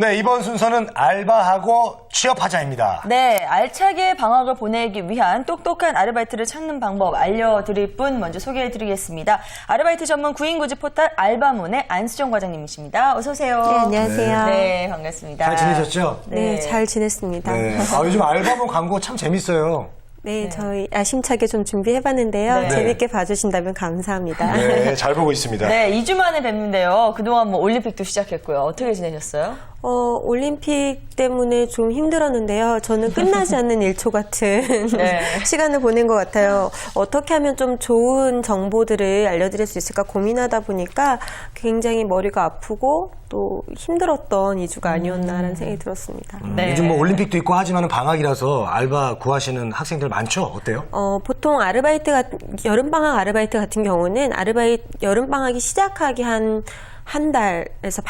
네, 이번 순서는 알바하고 취업하자입니다. 네, 알차게 방학을 보내기 위한 똑똑한 아르바이트를 찾는 방법 알려드릴 분 먼저 소개해드리겠습니다. 아르바이트 전문 구인구직 포털 알바몬의 안수정 과장님이십니다. 어서 오세요. 네, 안녕하세요. 네, 반갑습니다. 잘 지내셨죠? 네, 잘 지냈습니다. 네. 요즘 알바몬 광고 참 재밌어요. 네, 저희 야심차게 좀 준비해봤는데요. 네. 재밌게 봐주신다면 감사합니다. 네, 잘 보고 있습니다. 네, 2주 만에 뵙는데요. 그동안 뭐 올림픽도 시작했고요. 어떻게 지내셨어요? 올림픽 때문에 좀 힘들었는데요. 저는 끝나지 않는 일초 같은 네. 시간을 보낸 것 같아요. 어떻게 하면 좀 좋은 정보들을 알려드릴 수 있을까 고민하다 보니까 굉장히 머리가 아프고 또 힘들었던 2주가 아니었나라는 생각이 들었습니다. 네. 요즘 뭐 올림픽도 있고 하지만 방학이라서 알바 구하시는 학생들 많죠? 어때요? 보통 여름방학 아르바이트 같은 경우는 여름방학이 시작하기 한 달에서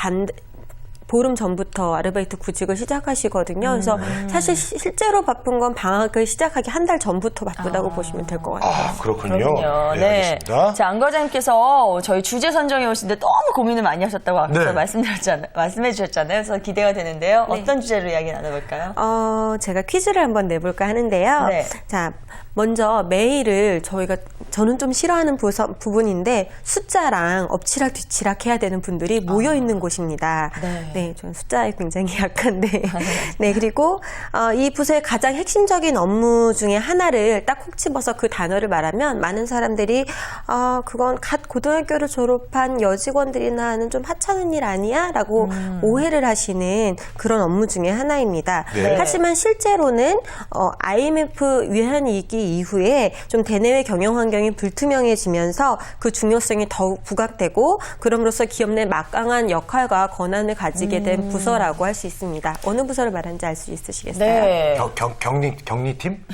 보름 전부터 아르바이트 구직을 시작하시거든요. 그래서 사실 실제로 바쁜 건 방학을 시작하기 한 달 전부터 바쁘다고 보시면 될 것 같아요. 그렇군요. 네, 알겠습니다. 자, 안 과장님께서 저희 주제 선정해 오시는데 너무 고민을 많이 하셨다고 앞서 네. 말씀해 주셨잖아요. 그래서 기대가 되는데요. 네. 어떤 주제로 이야기 나눠볼까요? 제가 퀴즈를 한번 내볼까 하는데요. 네. 자, 먼저 메일을 저는 좀 싫어하는 부분인데 숫자랑 엎치락 뒤치락 해야 되는 분들이 모여 있는 곳입니다. 네, 저는 숫자에 굉장히 약한데. 네, 그리고 이 부서의 가장 핵심적인 업무 중에 하나를 딱 콕 집어서 그 단어를 말하면 많은 사람들이 그건 갓 고등학교를 졸업한 여직원들이나 하는 좀 하찮은 일 아니야? 라고 오해를 하시는 그런 업무 중에 하나입니다. 네. 하지만 실제로는 IMF 위기 이후에 좀 대내외 경영 환경이 불투명해지면서 그 중요성이 더욱 부각되고 그럼으로써 기업 내 막강한 역할과 권한을 가지게 된 부서라고 할 수 있습니다. 어느 부서를 말하는지 알 수 있으시겠어요? 네. 격리팀?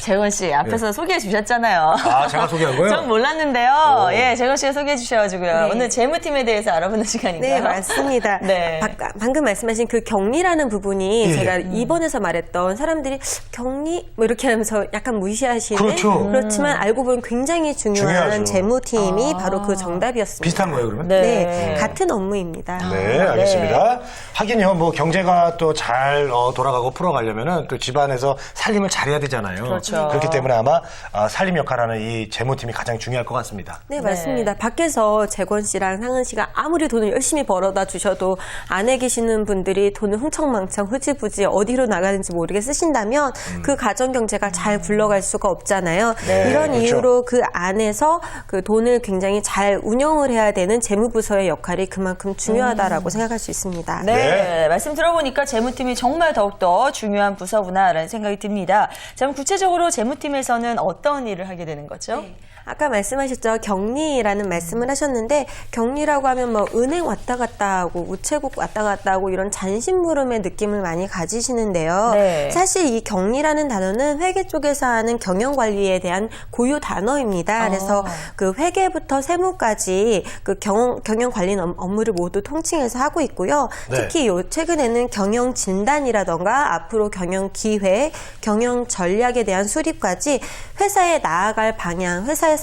재건 씨 앞에서 소개해 주셨잖아요. 제가 소개한 거요? 전 몰랐는데요. 예, 재건 씨가 소개해 주셔가지고요. 네. 오늘 재무팀에 대해서 알아보는 시간인가요? 네, 맞습니다. 네. 방금 말씀하신 그 격리라는 부분이 예. 제가 이번에서 말했던 사람들이 격리 뭐 이렇게 하면서 약간 무시하시는 그렇죠. 그렇지만 알고 보면 굉장히 중요한 중요하죠. 재무팀이 바로 그 정답이었습니다. 비슷한 거예요, 그러면? 네, 같은 업무입니다. 네, 알겠습니다. 하긴요, 뭐 경제가 또 잘 돌아가고 풀어가려면은 또 집안에서 살림을 잘해야 되잖아요. 그렇죠. 그렇기 때문에 아마 살림 역할하는 이 재무팀이 가장 중요할 것 같습니다. 네, 맞습니다. 밖에서 재권 씨랑 상은 씨가 아무리 돈을 열심히 벌어다 주셔도 안에 계시는 분들이 돈을 흥청망청 흐지부지 어디로 나가는지 모르게 쓰신다면 그 가정 경제가 잘 굴러갈 수가 없잖아요. 네, 이런 그렇죠. 이유로 그 안에서 그 돈을 굉장히 잘 운영을 해야 되는 재무부서의 역할이 그만큼 중요하다라고 생각할 수 있습니다. 네, 말씀 들어보니까 재무팀이 정말 더욱더 중요한 부서구나라는 생각이 듭니다. 자, 그럼 구체적으로 재무팀에서는 어떤 일을 하게 되는 거죠? 네. 아까 말씀하셨죠. 격리라는 말씀을 하셨는데 격리라고 하면 뭐 은행 왔다 갔다 하고 우체국 왔다 갔다 하고 이런 잔심부름의 느낌을 많이 가지시는데요. 네. 사실 이 격리라는 단어는 회계 쪽에서 하는 경영관리에 대한 고유 단어입니다. 그래서 그 회계부터 세무까지 그 경영관리 업무를 모두 통칭해서 하고 있고요. 네. 특히 최근에는 경영 진단이라던가 앞으로 경영 기획, 경영 전략에 대한 수립까지 회사에 나아갈 방향, 회사의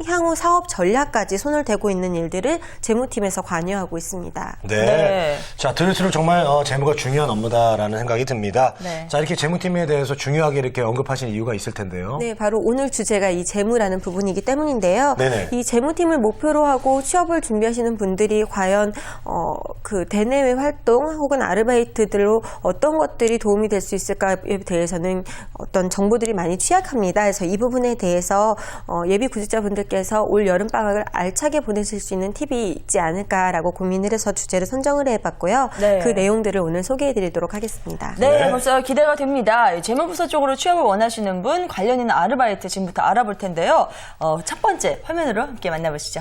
향후 사업 전략까지 손을 대고 있는 일들을 재무팀에서 관여하고 있습니다. 네. 네. 자, 들을수록 정말 재무가 중요한 업무다라는 생각이 듭니다. 네. 자, 이렇게 재무팀에 대해서 중요하게 이렇게 언급하신 이유가 있을 텐데요. 네, 바로 오늘 주제가 이 재무라는 부분이기 때문인데요. 네네. 이 재무팀을 목표로 하고 취업을 준비하시는 분들이 과연 그 대내외 활동 혹은 아르바이트들로 어떤 것들이 도움이 될 수 있을까에 대해서는 어떤 정보들이 많이 취약합니다. 그래서 이 부분에 대해서 예비 구직자분들께서 올 여름방학을 알차게 보내실 수 있는 팁이 있지 않을까라고 고민을 해서 주제를 선정을 해봤고요. 네. 그 내용들을 오늘 소개해드리도록 하겠습니다. 네, 벌써 기대가 됩니다. 재무부서 쪽으로 취업을 원하시는 분 관련 있는 아르바이트 지금부터 알아볼 텐데요. 첫 번째 화면으로 함께 만나보시죠.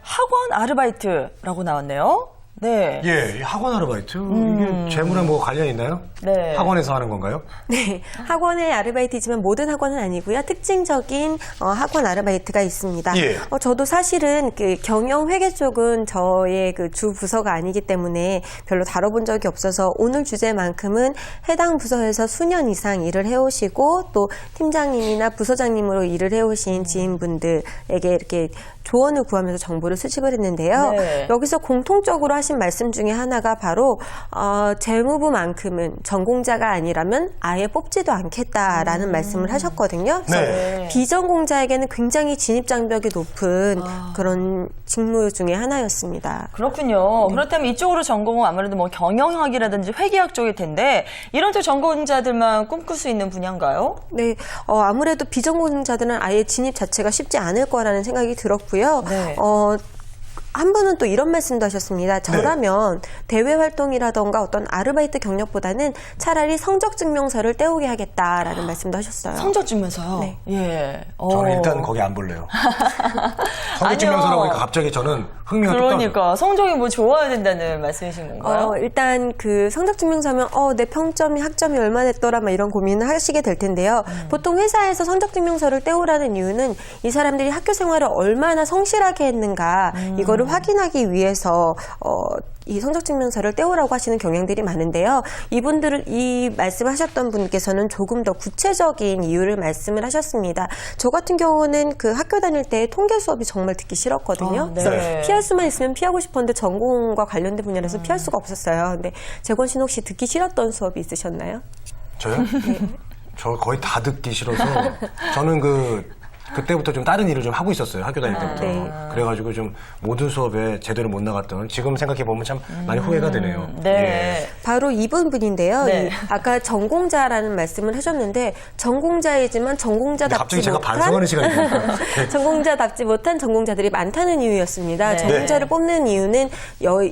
학원 아르바이트라고 나왔네요. 네. 예, 이 학원 아르바이트 이게 재물에 뭐 관련 있나요? 네. 학원에서 하는 건가요? 네, 학원의 아르바이트이지만 모든 학원은 아니고요. 특징적인 학원 아르바이트가 있습니다. 예. 저도 사실은 그 경영회계 쪽은 저의 그 주 부서가 아니기 때문에 별로 다뤄본 적이 없어서 오늘 주제만큼은 해당 부서에서 수년 이상 일을 해오시고 또 팀장님이나 부서장님으로 일을 해오신 지인분들에게 이렇게 조언을 구하면서 정보를 수집을 했는데요. 네. 여기서 공통적으로 하신 말씀 중에 하나가 바로 재무부만큼은 전공자가 아니라면 아예 뽑지도 않겠다라는 말씀을 하셨거든요. 그래서 네. 비전공자에게는 굉장히 진입장벽이 높은 그런 직무 중에 하나였습니다. 그렇군요. 그렇다면 이쪽으로 전공은 아무래도 뭐 경영학이라든지 회계학 쪽일 텐데 이런 쪽 전공자들만 꿈꿀 수 있는 분야인가요? 네, 아무래도 비전공자들은 아예 진입 자체가 쉽지 않을 거라는 생각이 들었고요. 네. 한 분은 또 이런 말씀도 하셨습니다. 저라면 대외 활동이라던가 어떤 아르바이트 경력보다는 차라리 성적 증명서를 떼오게 하겠다라는 말씀도 하셨어요. 성적 주면서요? 네. 예. 저는 일단 거기 안 볼래요. 성적증명서라고 하니까 갑자기 저는 흥미가 뚝 그러니까 성적이 뭐 좋아야 된다는 말씀이신 건가요? 일단 그 성적 증명서면 내 평점이 학점이 얼마 됐더라 막 이런 고민을 하시게 될 텐데요. 보통 회사에서 성적 증명서를 떼오라는 이유는 이 사람들이 학교 생활을 얼마나 성실하게 했는가 이거를 확인하기 위해서 이 성적증명서를 떼오라고 하시는 경향들이 많은데요. 이분들을 이 말씀하셨던 분께서는 조금 더 구체적인 이유를 말씀을 하셨습니다. 저 같은 경우는 그 학교 다닐 때 통계 수업이 정말 듣기 싫었거든요. 네. 그래서 피할 수만 있으면 피하고 싶었는데 전공과 관련된 분야라서 피할 수가 없었어요. 근데 재권 씨는 혹시 듣기 싫었던 수업이 있으셨나요? 저요? 저 거의 다 듣기 싫어서 저는 그때부터 좀 다른 일을 좀 하고 있었어요. 학교 다닐 때부터. 네. 그래가지고 좀 모든 수업에 제대로 못 나갔던 지금 생각해보면 참 많이 후회가 되네요. 네. 바로 이분 분인데요. 네. 아까 전공자라는 말씀을 하셨는데 전공자이지만 전공자답지 갑자기 제가 못한 반성하는 시간입니다. 전공자답지 못한 전공자들이 많다는 이유였습니다. 네. 전공자를 뽑는 이유는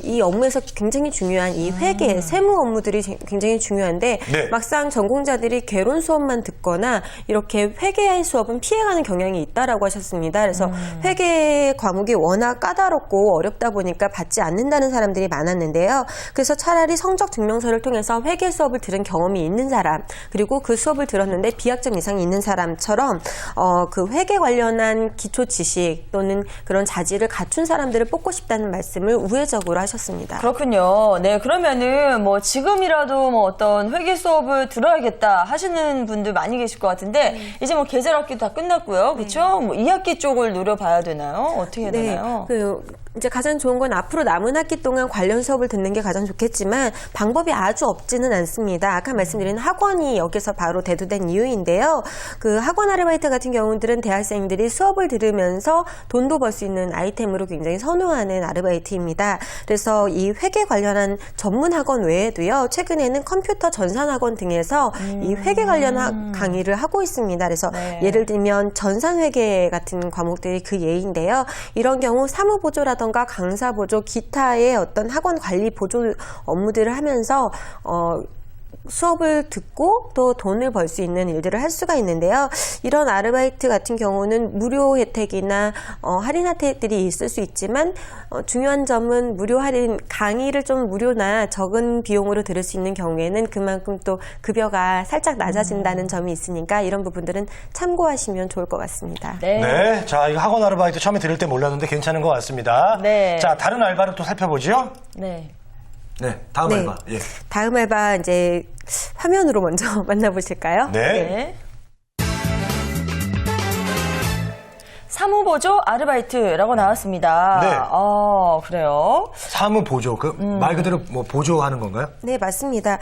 이 업무에서 굉장히 중요한 이 회계, 세무 업무들이 굉장히 중요한데 네. 막상 전공자들이 개론 수업만 듣거나 이렇게 회계 수업은 피해가는 경향이 있다라고 하셨습니다. 그래서 회계 과목이 워낙 까다롭고 어렵다 보니까 받지 않는다는 사람들이 많았는데요. 그래서 차라리 성적 증명서를 통해서 회계 수업을 들은 경험이 있는 사람, 그리고 그 수업을 들었는데 비학점 이상이 있는 사람처럼 그 회계 관련한 기초 지식 또는 그런 자질을 갖춘 사람들을 뽑고 싶다는 말씀을 우회적으로 하셨습니다. 그렇군요. 네, 그러면은 뭐 지금이라도 뭐 어떤 회계 수업을 들어야겠다 하시는 분들 많이 계실 것 같은데 이제 뭐 계절 학기도 다 끝났고요. 그렇죠? 뭐 2학기 쪽을 노려봐야 되나요? 어떻게 해야 되나요? 이제 가장 좋은 건 앞으로 남은 학기 동안 관련 수업을 듣는 게 가장 좋겠지만 방법이 아주 없지는 않습니다. 아까 말씀드린 학원이 여기서 바로 대두된 이유인데요. 그 학원 아르바이트 같은 경우들은 대학생들이 수업을 들으면서 돈도 벌 수 있는 아이템으로 굉장히 선호하는 아르바이트입니다. 그래서 이 회계 관련한 전문 학원 외에도요. 최근에는 컴퓨터 전산 학원 등에서 이 회계 관련 강의를 하고 있습니다. 그래서 네. 예를 들면 전산회계 같은 과목들이 그 예인데요. 이런 경우 사무보조라든가 강사보조, 기타의 어떤 학원 관리 보조 업무들을 하면서 수업을 듣고 또 돈을 벌 수 있는 일들을 할 수가 있는데요. 이런 아르바이트 같은 경우는 무료 혜택이나 할인 혜택들이 있을 수 있지만 중요한 점은 무료 할인, 강의를 좀 무료나 적은 비용으로 들을 수 있는 경우에는 그만큼 또 급여가 살짝 낮아진다는 점이 있으니까 이런 부분들은 참고하시면 좋을 것 같습니다. 네. 네. 자, 이거 학원 아르바이트 처음에 들을 때 몰랐는데 괜찮은 것 같습니다. 네. 자, 다른 알바를 또 살펴보죠. 네. 네. 다음 알바. 예. 다음 알바 이제 화면으로 먼저 만나보실까요? 네. 네. 사무보조 아르바이트라고 나왔습니다. 네. 그래요? 사무 보조. 말 그대로 뭐 보조하는 건가요? 네, 맞습니다.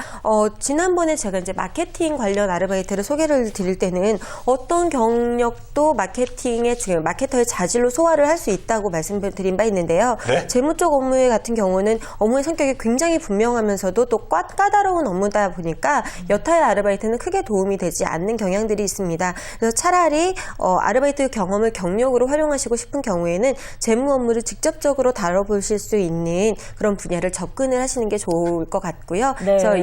지난번에 제가 이제 마케팅 관련 아르바이트를 소개를 드릴 때는 어떤 경력도 마케터의 자질로 소화를 할 수 있다고 말씀드린 바 있는데요. 네. 재무 쪽 업무 같은 경우는 업무의 성격이 굉장히 분명하면서도 또 까다로운 업무다 보니까 여타의 아르바이트는 크게 도움이 되지 않는 경향들이 있습니다. 그래서 차라리 아르바이트 경험을 경력으로 활용하시고 싶은 경우에는 재무 업무를 직접적으로 다뤄보실 수 있는 그런 분야를 접근을 하시는 게 좋을 것 같고요. 네. 그래서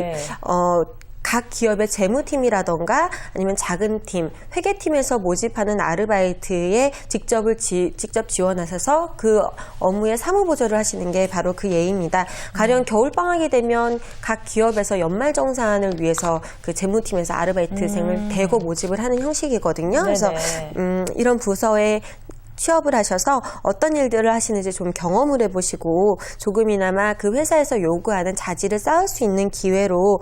각 기업의 재무팀이라던가 아니면 작은 팀, 회계팀에서 모집하는 아르바이트에 직접 지원하셔서 그 업무의 사무보조를 하시는 게 바로 그 예입니다. 가령 겨울방학이 되면 각 기업에서 연말정산을 위해서 그 재무팀에서 아르바이트생을 대거 모집을 하는 형식이거든요. 그래서 이런 부서에 취업을 하셔서 어떤 일들을 하시는지 좀 경험을 해보시고 조금이나마 그 회사에서 요구하는 자질을 쌓을 수 있는 기회로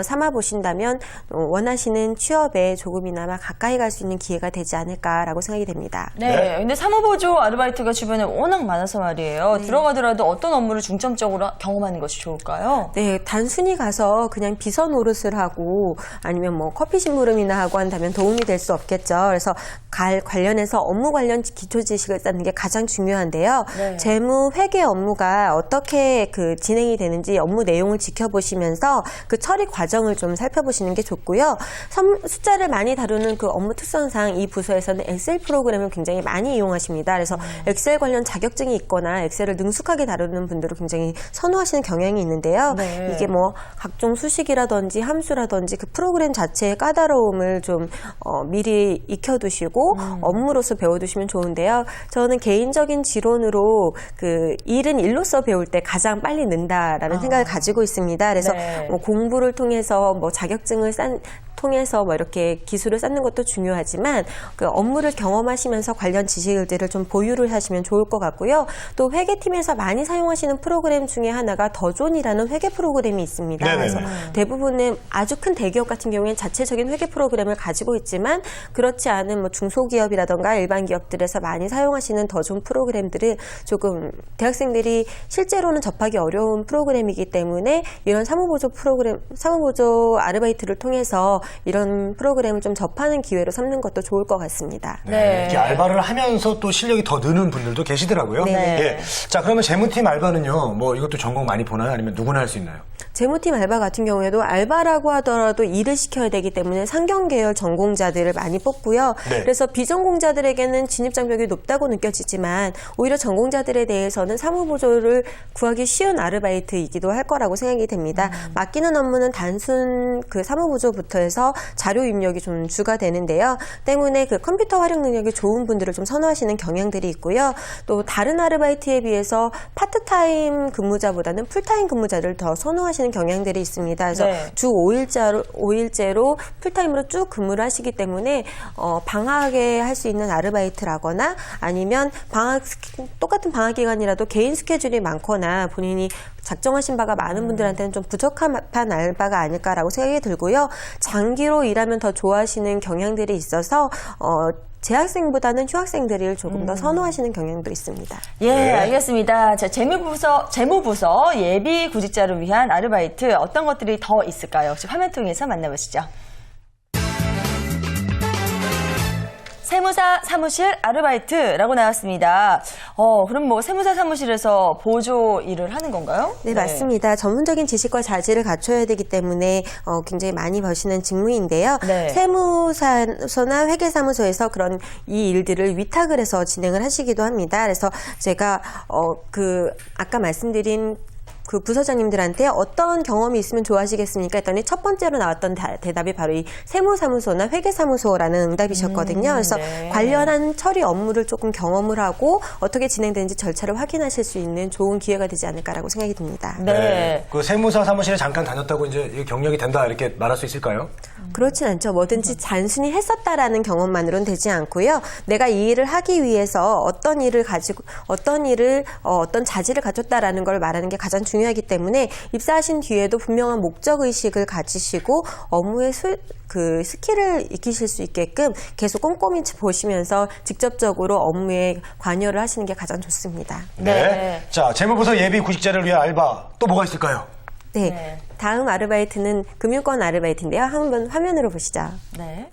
삼아보신다면 원하시는 취업에 조금이나마 가까이 갈 수 있는 기회가 되지 않을까라고 생각이 됩니다. 네. 근데 사무보조 아르바이트가 주변에 워낙 많아서 말이에요. 들어가더라도 어떤 업무를 중점적으로 경험하는 것이 좋을까요? 네, 단순히 가서 그냥 비서 노릇을 하고 아니면 뭐 커피 심부름이나 하고 한다면 도움이 될 수 없겠죠. 그래서 관련해서 업무 관련 기초 지식을 쌓는 게 가장 중요한데요. 네. 재무 회계 업무가 어떻게 그 진행이 되는지 업무 내용을 지켜보시면서 그 처리 과정을 좀 살펴보시는 게 좋고요. 숫자를 많이 다루는 그 업무 특성상 이 부서에서는 엑셀 프로그램을 굉장히 많이 이용하십니다. 그래서 엑셀 관련 자격증이 있거나 엑셀을 능숙하게 다루는 분들을 굉장히 선호하시는 경향이 있는데요. 네. 이게 뭐 각종 수식이라든지 함수라든지 그 프로그램 자체의 까다로움을 좀 미리 익혀두시고 업무로서 배워두시면 좋은데요. 저는 개인적인 지론으로 그 일은 일로서 배울 때 가장 빨리 는다라는 생각을 가지고 있습니다. 그래서 네. 뭐 공부를 통해서 뭐 자격증을 통해서 뭐 이렇게 기술을 쌓는 것도 중요하지만 그 업무를 경험하시면서 관련 지식들을 좀 보유를 하시면 좋을 것 같고요. 또 회계팀에서 많이 사용하시는 프로그램 중에 하나가 더존이라는 회계 프로그램이 있습니다. 네네네. 그래서 대부분의 아주 큰 대기업 같은 경우에는 자체적인 회계 프로그램을 가지고 있지만 그렇지 않은 뭐 중소기업이라던가 일반 기업들에서 많이 사용하시는 더존 프로그램들은 조금 대학생들이 실제로는 접하기 어려운 프로그램이기 때문에 이런 사무보조 아르바이트를 통해서 이런 프로그램을 좀 접하는 기회로 삼는 것도 좋을 것 같습니다. 네. 이렇게 알바를 하면서 또 실력이 더 느는 분들도 계시더라고요. 네. 예. 자, 그러면 재무팀 알바는요, 뭐 이것도 전공 많이 보나요? 아니면 누구나 할 수 있나요? 재무팀 알바 같은 경우에도 알바라고 하더라도 일을 시켜야 되기 때문에 상경계열 전공자들을 많이 뽑고요. 네. 그래서 비전공자들에게는 진입장벽이 높다고 느껴지지만 오히려 전공자들에 대해서는 사무보조를 구하기 쉬운 아르바이트이기도 할 거라고 생각이 됩니다. 맡기는 업무는 단순 그 사무보조부터 해서 자료 입력이 좀 주가 되는데요. 때문에 그 컴퓨터 활용 능력이 좋은 분들을 좀 선호하시는 경향들이 있고요. 또 다른 아르바이트에 비해서 파트타임 근무자보다는 풀타임 근무자를 더 선호하시는 경향들이 있습니다. 그래서 네. 주 5일째로 풀타임으로 쭉 근무를 하시기 때문에 방학에 할 수 있는 아르바이트라거나 아니면 똑같은 방학 기간이라도 개인 스케줄이 많거나 본인이 작정하신 바가 많은 분들한테는 좀 부적합한 알바가 아닐까라고 생각이 들고요. 장기로 일하면 더 좋아하시는 경향들이 있어서 재학생보다는 휴학생들을 조금 더 선호하시는 경향도 있습니다. 예, 네. 알겠습니다. 자, 재무부서 예비 구직자를 위한 아르바이트 어떤 것들이 더 있을까요? 혹시 화면 통해서 만나보시죠. 세무사 사무실 아르바이트라고 나왔습니다. 그럼 뭐 세무사 사무실에서 보조 일을 하는 건가요? 네, 맞습니다. 전문적인 지식과 자질을 갖춰야 되기 때문에 굉장히 많이 버시는 직무인데요. 네. 세무사나 회계사무소에서 그런 이 일들을 위탁을 해서 진행을 하시기도 합니다. 그래서 제가 아까 말씀드린 그 부서장님들한테 어떤 경험이 있으면 좋아하시겠습니까? 했더니 첫 번째로 나왔던 대답이 바로 이 세무사무소나 회계사무소라는 응답이셨거든요. 그래서 네. 관련한 처리 업무를 조금 경험을 하고 어떻게 진행되는지 절차를 확인하실 수 있는 좋은 기회가 되지 않을까라고 생각이 듭니다. 네. 그 세무사 사무실에 잠깐 다녔다고 이제 경력이 된다 이렇게 말할 수 있을까요? 그렇진 않죠. 뭐든지 단순히 했었다라는 경험만으로는 되지 않고요. 내가 이 일을 하기 위해서 어떤 자질을 갖췄다라는 걸 말하는 게 가장 중요하기 때문에 입사하신 뒤에도 분명한 목적의식을 가지시고 업무의 스킬을 익히실 수 있게끔 계속 꼼꼼히 보시면서 직접적으로 업무에 관여를 하시는 게 가장 좋습니다. 네. 자, 재무부서 예비 구직자를 위한 알바 또 뭐가 있을까요? 네. 네. 다음 아르바이트는 금융권 아르바이트인데요. 한번 화면으로 보시죠. 네.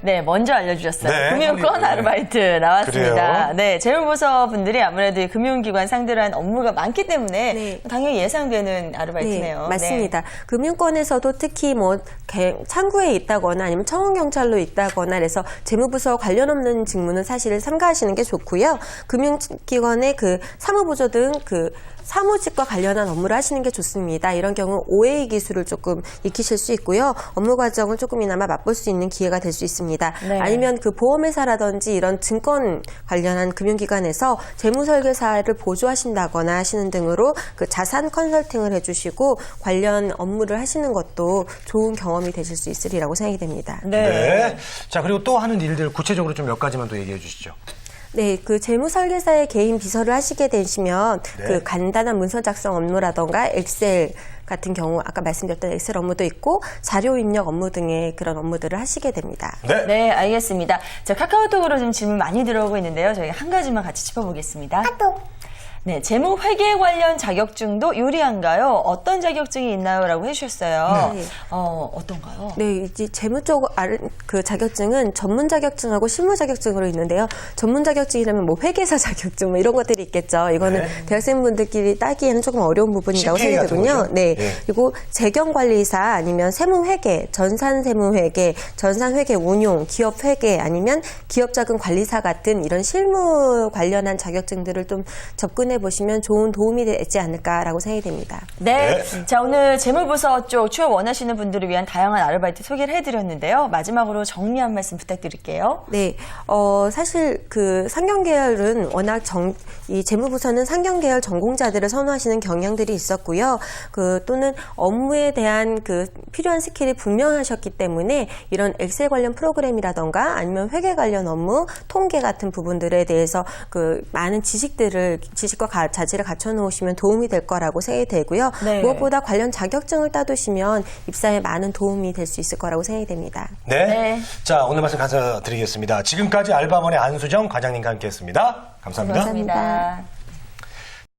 네, 먼저 알려주셨어요. 네, 금융권 네. 아르바이트 나왔습니다. 그래요? 네, 재무부서 분들이 아무래도 이 금융기관 상대로 한 업무가 많기 때문에 네. 당연히 예상되는 아르바이트네요. 네, 맞습니다. 금융권에서도 특히 뭐 창구에 있다거나 아니면 청원경찰로 있다거나 그래서 재무부서 관련 없는 직무는 사실 삼가하시는 게 좋고요. 금융기관의 그 사무보조 등 그 사무직과 관련한 업무를 하시는 게 좋습니다. 이런 경우 OA 기술을 조금 익히실 수 있고요. 업무 과정을 조금이나마 맛볼 수 있는 기회가 될 수 있습니다. 네. 아니면 그 보험회사라든지 이런 증권 관련한 금융기관에서 재무설계사를 보조하신다거나 하시는 등으로 그 자산 컨설팅을 해주시고 관련 업무를 하시는 것도 좋은 경험이 되실 수 있으리라고 생각이 됩니다. 네. 자, 그리고 또 하는 일들 구체적으로 좀 몇 가지만 더 얘기해 주시죠. 네, 그 재무설계사의 개인 비서를 하시게 되시면 네. 그 간단한 문서 작성 업무라던가 엑셀 같은 경우 아까 말씀드렸던 엑셀 업무도 있고 자료 입력 업무 등의 그런 업무들을 하시게 됩니다. 네. 네, 알겠습니다. 자, 카카오톡으로 좀 질문 많이 들어오고 있는데요. 저희 한 가지만 같이 짚어보겠습니다. 네, 재무회계 관련 자격증도 유리한가요? 어떤 자격증이 있나요? 라고 해주셨어요. 네. 어떤가요? 네, 이제 재무 쪽 그 자격증은 전문 자격증하고 실무 자격증으로 있는데요. 전문 자격증이라면 뭐 회계사 자격증 뭐 이런 것들이 있겠죠. 이거는 네. 대학생분들끼리 따기에는 조금 어려운 부분이라고 CPA 생각이 같은 되거든요. 거죠? 네. 예. 그리고 재경관리사 아니면 세무회계, 전산세무회계, 전산회계 운용, 기업회계 아니면 기업자금 관리사 같은 이런 실무 관련한 자격증들을 좀 접근해 보시면 좋은 도움이 되지 않을까라고 생각이 됩니다. 네. 자, 오늘 재무부서 쪽 취업 원하시는 분들을 위한 다양한 아르바이트 소개를 해드렸는데요. 마지막으로 정리 한 말씀 부탁드릴게요. 네, 사실 그 상경계열은 워낙 이 재무부서는 상경계열 전공자들을 선호하시는 경향들이 있었고요. 그 또는 업무에 대한 그 필요한 스킬이 분명하셨기 때문에 이런 엑셀 관련 프로그램이라던가 아니면 회계 관련 업무, 통계 같은 부분들에 대해서 그 많은 지식과 자질을 갖춰 놓으시면 도움이 될 거라고 생각이 되고요. 네. 무엇보다 관련 자격증을 따두시면 입사에 많은 도움이 될 수 있을 거라고 생각이 됩니다. 네. 네. 자, 오늘 말씀 감사드리겠습니다. 지금까지 알바몬의 안수정 과장님과 함께했습니다. 감사합니다. 감사합니다. 감사합니다.